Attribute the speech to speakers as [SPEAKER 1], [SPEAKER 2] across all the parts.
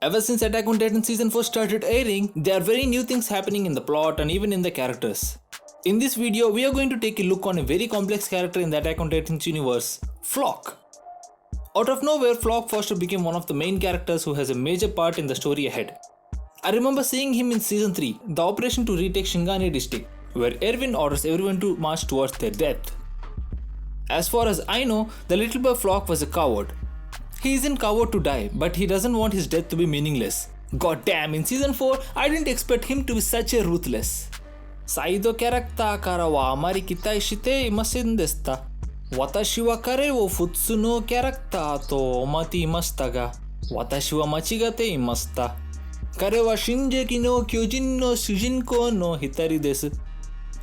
[SPEAKER 1] Ever since Attack on Titan Season 4 started airing, there are very new things happening in the plot and even in the characters. In this video, we are going to take a look on a very complex character in the Attack on Titan's universe, Floch. Out of nowhere, Floch Foster became one of the main characters who has a major part in the story ahead. I remember seeing him in Season 3, the operation to retake Shingani district, where Erwin orders everyone to march towards their death. As far as I know, the little boy Floch was a coward. He isn't coward to die, but he doesn't want his death to be meaningless. God damn, in Season 4, I didn't expect him to be such a ruthless. Saido character karawa amari kitai shite imasen desta. Watashi wa kare wo futsu no character to omati imashita ga, watashi wa machigate imashita. Kare wa Shinjeki no Kyojin no Shujinko no Hitari desu.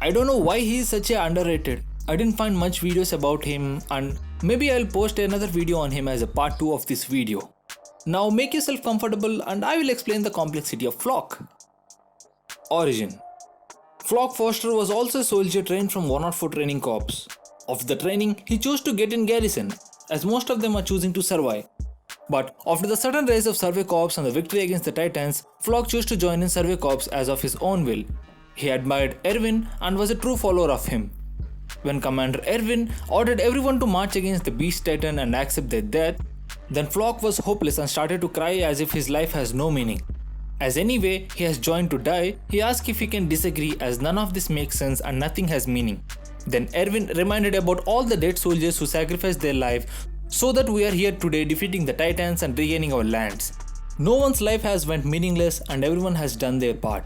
[SPEAKER 1] I don't know why he is such a underrated. I didn't find much videos about him, and maybe I'll post another video on him as a part 2 of this video. Now make yourself comfortable and I will explain the complexity of Floch. Origin. Floch Foster was also a soldier trained from 104 Training Corps. After the training, he chose to get in garrison, as most of them are choosing to survive. But after the sudden rise of Survey Corps and the victory against the Titans, Floch chose to join in Survey Corps as of his own will. He admired Erwin and was a true follower of him. When Commander Erwin ordered everyone to march against the Beast Titan and accept their death, then Floch was hopeless and started to cry as if his life has no meaning. As anyway he has joined to die, he asked if he can disagree as none of this makes sense and nothing has meaning. Then Erwin reminded about all the dead soldiers who sacrificed their life so that we are here today defeating the Titans and regaining our lands. No one's life has went meaningless and everyone has done their part.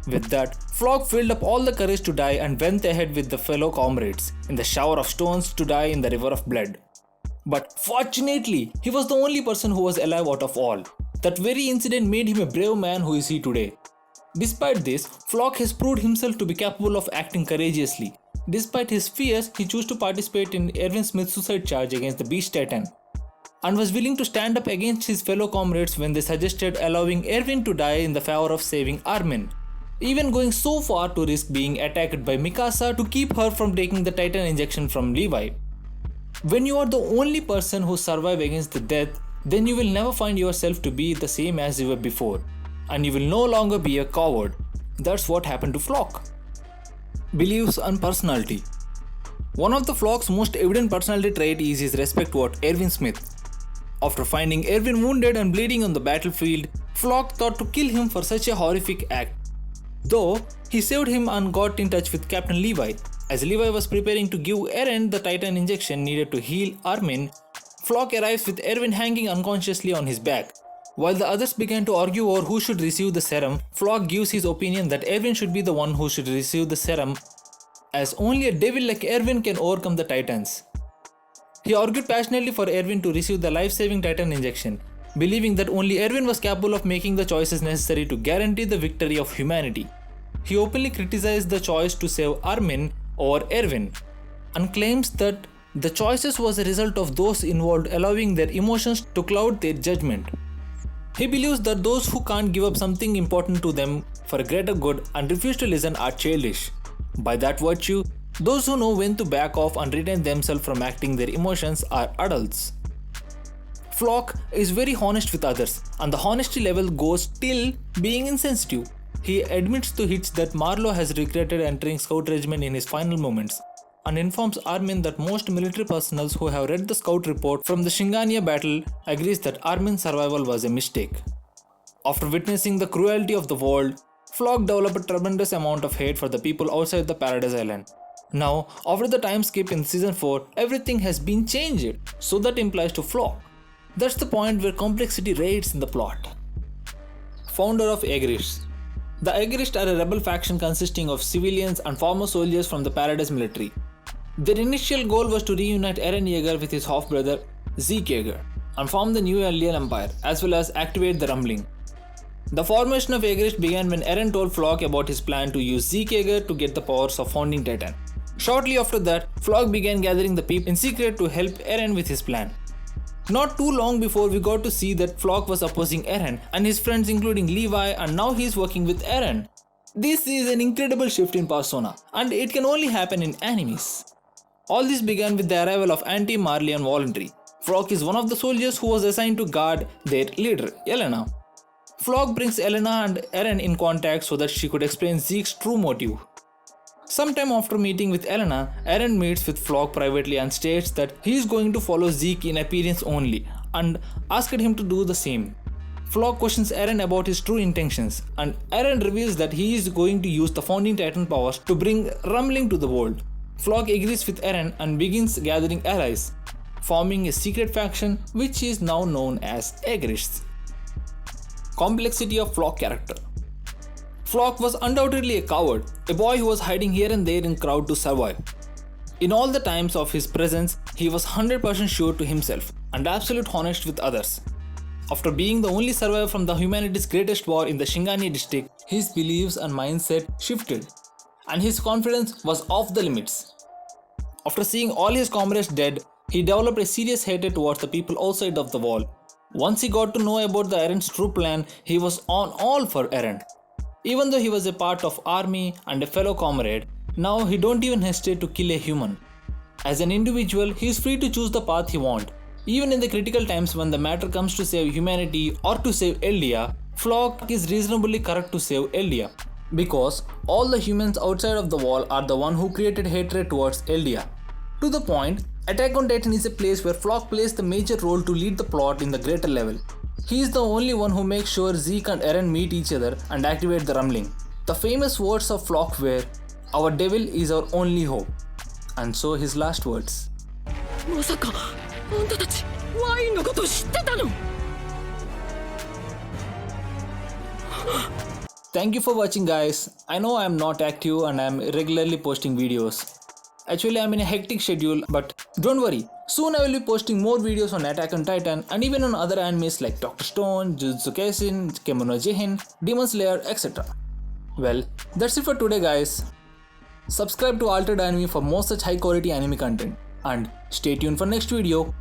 [SPEAKER 1] With that, Floch filled up all the courage to die and went ahead with the fellow comrades in the shower of stones to die in the river of blood. But fortunately, he was the only person who was alive out of all. That very incident made him a brave man who is he today. Despite this, Floch has proved himself to be capable of acting courageously. Despite his fears, he chose to participate in Erwin Smith's suicide charge against the Beast Titan and was willing to stand up against his fellow comrades when they suggested allowing Erwin to die in the favor of saving Armin. Even going so far to risk being attacked by Mikasa to keep her from taking the Titan injection from Levi. When you are the only person who survived against the death, then you will never find yourself to be the same as you were before, and you will no longer be a coward. That's what happened to Floch. Beliefs and personality. One of the Floch's most evident personality trait is his respect toward Erwin Smith. After finding Erwin wounded and bleeding on the battlefield, Floch thought to kill him for such a horrific act. Though, he saved him and got in touch with Captain Levi. As Levi was preparing to give Eren the Titan injection needed to heal Armin, Floch arrives with Erwin hanging unconsciously on his back. While the others began to argue over who should receive the serum, Floch gives his opinion that Erwin should be the one who should receive the serum, as only a devil like Erwin can overcome the Titans. He argued passionately for Erwin to receive the life-saving Titan injection, believing that only Erwin was capable of making the choices necessary to guarantee the victory of humanity. He openly criticized the choice to save Armin over Erwin and claims that the choices was a result of those involved allowing their emotions to cloud their judgment. He believes that those who can't give up something important to them for a greater good and refuse to listen are childish. By that virtue, those who know when to back off and retain themselves from acting their emotions are adults. Floch is very honest with others, and the honesty level goes till being insensitive. He admits to Hitch that Marlowe has regretted entering Scout Regiment in his final moments, and informs Armin that most military personnel who have read the Scout report from the Shingania battle agrees that Armin's survival was a mistake. After witnessing the cruelty of the world, Floch developed a tremendous amount of hate for the people outside the Paradise Island. Now, after the time skip in Season 4, everything has been changed, so that implies to Floch. That's the point where complexity raids in the plot. Founder of Yeagerists. The Yeagerists are a rebel faction consisting of civilians and former soldiers from the Paradise military. Their initial goal was to reunite Eren Yeager with his half-brother Zeke Yeager and form the new Alien Empire, as well as activate the Rumbling. The formation of Yeagerists began when Eren told Floch about his plan to use Zeke Yeager to get the powers of Founding Titan. Shortly after that, Floch began gathering the people in secret to help Eren with his plan. Not too long before we got to see that Floch was opposing Eren and his friends including Levi, and now he is working with Eren. This is an incredible shift in persona, and it can only happen in animes. All this began with the arrival of anti-Marleyan voluntary. Floch is one of the soldiers who was assigned to guard their leader, Yelena. Floch brings Elena and Eren in contact so that she could explain Zeke's true motive. Sometime after meeting with Elena, Eren meets with Floch privately and states that he is going to follow Zeke in appearance only and asked him to do the same. Floch questions Eren about his true intentions, and Eren reveals that he is going to use the Founding Titan powers to bring rumbling to the world. Floch agrees with Eren and begins gathering allies, forming a secret faction which is now known as Yeagerists. Complexity of Floch character. Floch was undoubtedly a coward, a boy who was hiding here and there in crowd to survive. In all the times of his presence, he was 100% sure to himself and absolute honest with others. After being the only survivor from the humanity's greatest war in the Shingani district, his beliefs and mindset shifted, and his confidence was off the limits. After seeing all his comrades dead, he developed a serious hatred towards the people outside of the wall. Once he got to know about the Eren's true plan, he was on all for Eren. Even though he was a part of army and a fellow comrade, now he don't even hesitate to kill a human. As an individual, he is free to choose the path he wants. Even in the critical times when the matter comes to save humanity or to save Eldia, Floch is reasonably correct to save Eldia. Because all the humans outside of the wall are the one who created hatred towards Eldia. To the point, Attack on Titan is a place where Floch plays the major role to lead the plot in the greater level. He is the only one who makes sure Zeke and Eren meet each other and activate the rumbling. The famous words of Floch were, "Our devil is our only hope." And so his last words. Thank you for watching, guys. I know I am not active and I am regularly posting videos. Actually, I am in a hectic schedule, but don't worry. Soon I will be posting more videos on Attack on Titan and even on other animes like Dr. Stone, Jujutsu Kaisen, Kemono Jihin, Demon Slayer, etc. Well, that's it for today, guys. Subscribe to Altered Anime for more such high quality anime content and stay tuned for next video.